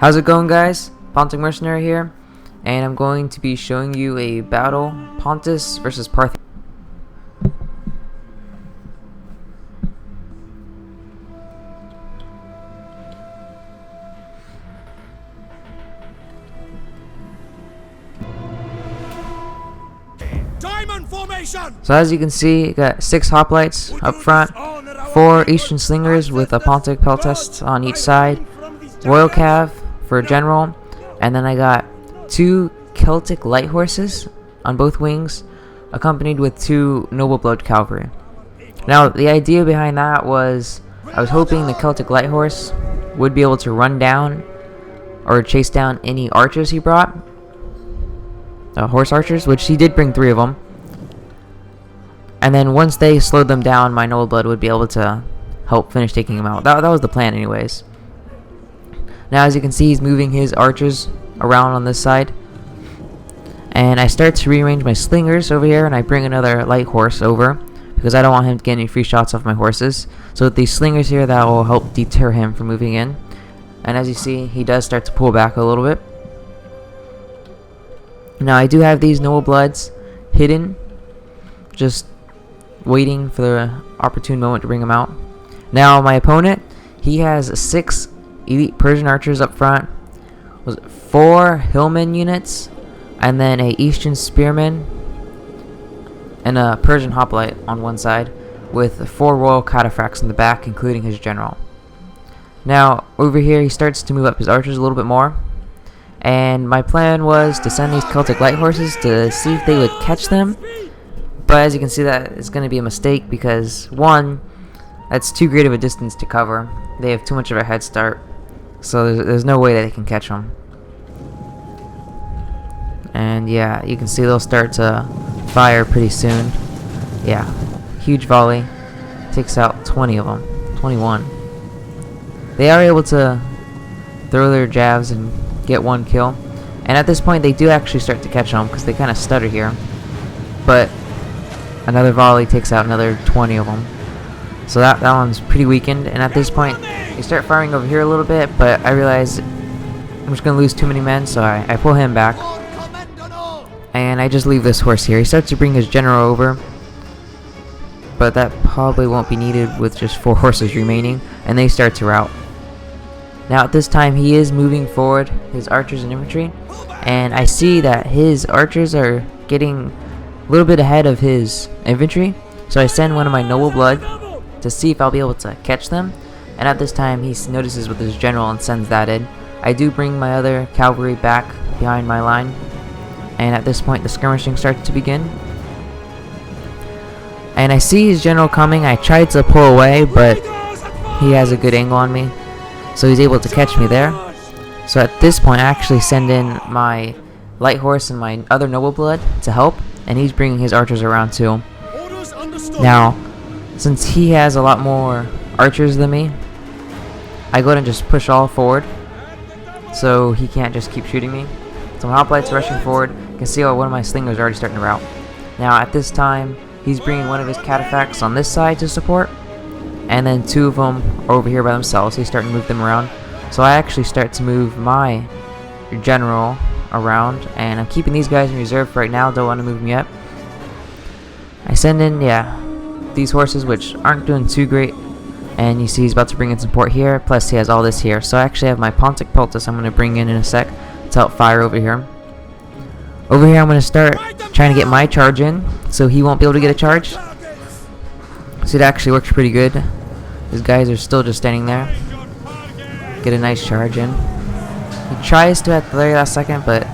How's it going, guys? Pontus Mercenary here, and I'm going to be showing you a battle, Pontus versus Parthia. Diamond formation. So as you can see, I got 6 hoplites up front, 4 Eastern Slingers with a Pontic Peltest on each side, Royal Cav for general, and then I got 2 Celtic light horses on both wings, accompanied with 2 noble blood cavalry. Now the idea behind that was I was hoping the Celtic light horse would be able to run down or chase down any archers he brought, horse archers, which he did bring 3 of them. And then once they slowed them down, my noble blood would be able to help finish taking them out. That was the plan anyways. Now as you can see, he's moving his archers around on this side. And I start to rearrange my slingers over here, and I bring another light horse over because I don't want him to get any free shots off my horses. So with these slingers here, that will help deter him from moving in. And as you see, he does start to pull back a little bit. Now I do have these noble bloods hidden, just waiting for the opportune moment to bring them out. Now my opponent, he has 6 elite Persian archers up front, 4 hillman units, and then a Eastern spearman and a Persian hoplite on one side, with 4 royal cataphracts in the back, including his general. Now over here, he starts to move up his archers a little bit more, and my plan was to send these Celtic light horses to see if they would catch them. But as you can see, that is going to be a mistake because, one, that's too great of a distance to cover. They have too much of a head start, so there's no way that they can catch them. And yeah, you can see they'll start to fire pretty soon. Yeah, huge volley. Takes out 20 of them. 21. They are able to throw their jabs and get 1 kill. And at this point, they do actually start to catch them because they kind of stutter here. But another volley takes out another 20 of them. So that one's pretty weakened. And at this point, they start firing over here a little bit, but I realize I'm just going to lose too many men, so I pull him back. And I just leave this horse here. He starts to bring his general over, but that probably won't be needed with just 4 horses remaining, and they start to rout. Now at this time, he is moving forward his archers and infantry, and I see that his archers are getting a little bit ahead of his infantry, so I send one of my noble blood to see if I'll be able to catch them. And at this time, he notices with his general and sends that in. I do bring my other cavalry back behind my line, and at this point the skirmishing starts to begin. And I see his general coming. I tried to pull away, but he has a good angle on me, so he's able to catch me there. So at this point, I actually send in my light horse and my other noble blood to help, and he's bringing his archers around too. Now, since he has a lot more archers than me, I go ahead and just push all forward, so he can't just keep shooting me. So my hoplites rushing forward. You can see how one of my slingers are already starting to rout. Now at this time, he's bringing one of his cataphracts on this side to support, and then 2 of them are over here by themselves. He's starting to move them around. So I actually start to move my general around, and I'm keeping these guys in reserve for right now. Don't want to move them yet. I send in, these horses, which aren't doing too great, and you see he's about to bring in support here, plus he has all this here. So I actually have my Pontic Peltest I'm going to bring in a sec to help fire over here. Over here I'm going to start trying to get my charge in, so he won't be able to get a charge. So it actually works pretty good. These guys are still just standing there. Get a nice charge in. He tries to at the very last second, but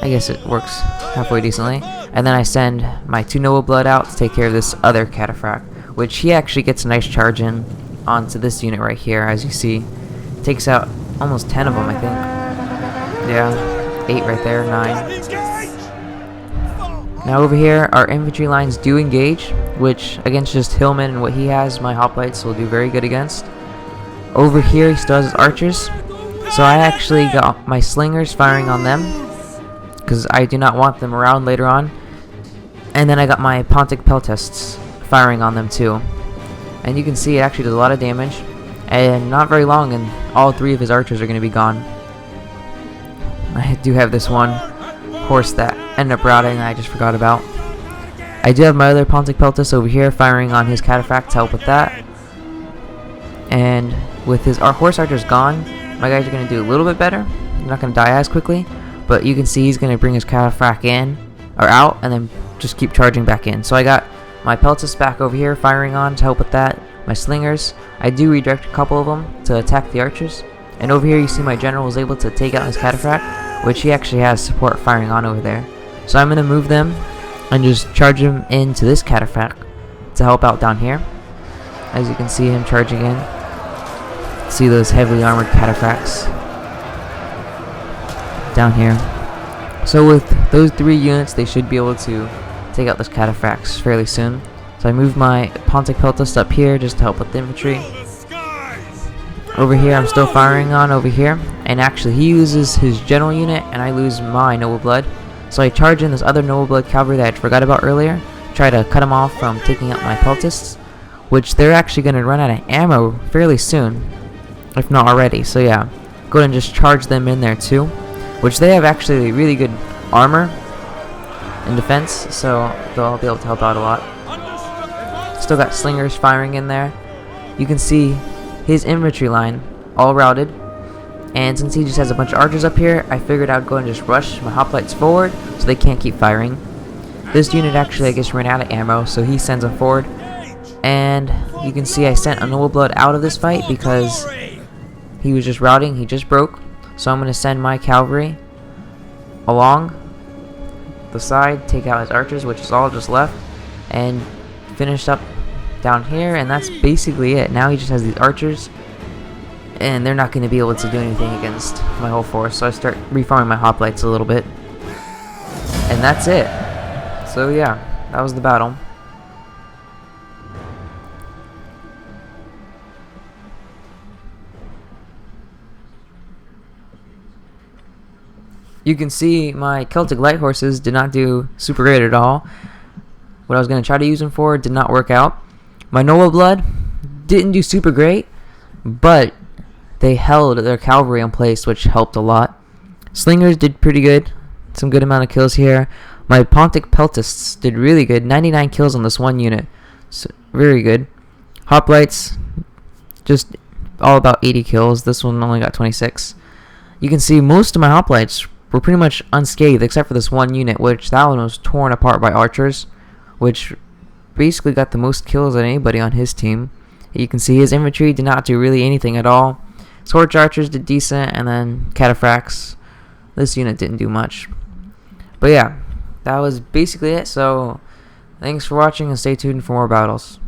I guess it works halfway decently. And then I send my 2 noble blood out to take care of this other cataphract, which he actually gets a nice charge in onto this unit right here. As you see, takes out almost 10 of them, I think. Yeah, 8 right there, 9. Now over here, our infantry lines do engage, which against just Hillman and what he has, my hoplites will do very good against. Over here, he still has his archers, so I actually got my slingers firing on them, because I do not want them around later on. And then I got my Pontic Peltests firing on them too. And you can see it actually does a lot of damage. and not very long and all 3 of his archers are going to be gone. I do have this one horse that ended up routing that I just forgot about. I do have my other Pontus over here firing on his cataphract to help with that. And with his horse archers gone, my guys are going to do a little bit better. They're not going to die as quickly, but you can see he's going to bring his cataphract in or out and then just keep charging back in. So I got my Peltas back over here firing on to help with that. My slingers, I do redirect a couple of them to attack the archers. And over here you see my general was able to take out his cataphract, which he actually has support firing on over there. So I'm going to move them and just charge him into this cataphract to help out down here. As you can see him charging in. See those heavily armored cataphracts down here. So with those 3 units, they should be able to take out those cataphracts fairly soon. So I moved my Pontic Peltas up here just to help with the infantry. Over here, I'm still firing on over here, and actually he uses his general unit, and I lose my noble blood. So I charge in this other noble blood cavalry that I forgot about earlier, try to cut him off from taking out my Peltas, which they're actually going to run out of ammo fairly soon, if not already. So yeah, go ahead and just charge them in there too, which they have actually really good armor and defense, so they'll be able to help out a lot. Still got slingers firing in there. You can see his infantry line all routed, and since he just has a bunch of archers up here, I figured I'd go and just rush my hoplites forward so they can't keep firing. This unit actually, I guess, ran out of ammo, so he sends them forward. And you can see I sent a noble blood out of this fight because he was just routing, he just broke. So I'm going to send my cavalry along the side, take out his archers, which is all just left, and finish up down here, and that's basically it. Now he just has these archers, and they're not going to be able to do anything against my whole force, so I start reforming my hoplites a little bit, and that's it. So yeah, that was the battle. You can see my Celtic light horses did not do super great at all. What I was going to try to use them for did not work out. My noble blood didn't do super great, but they held their cavalry in place, which helped a lot. Slingers did pretty good, some good amount of kills here. My Pontic Peltists did really good, 99 kills on this one unit, so very good. Hoplites, just all about 80 kills. This one only got 26. You can see most of my hoplites were pretty much unscathed except for this one unit, which that one was torn apart by archers, which basically got the most kills than anybody on his team. You can see his infantry did not do really anything at all. Torch archers did decent, and then cataphracts, this unit didn't do much. But yeah, that was basically it. So thanks for watching, and stay tuned for more battles.